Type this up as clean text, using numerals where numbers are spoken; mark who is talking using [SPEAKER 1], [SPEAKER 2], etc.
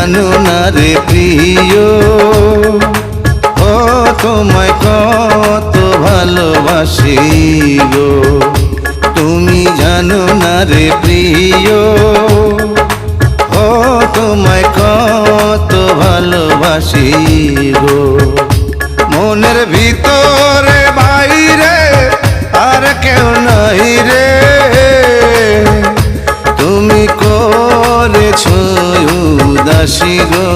[SPEAKER 1] জানো না রে প্রিয়, ও তোমায় কত ভালোবাসি গো। তুমি জানো না রে প্রিয়, ও তোমায় কত ভালোবাসি গো। মনের ভিতরে বাইরে আর কেউ নাই রে, তুমি করেছ উদাসী গো।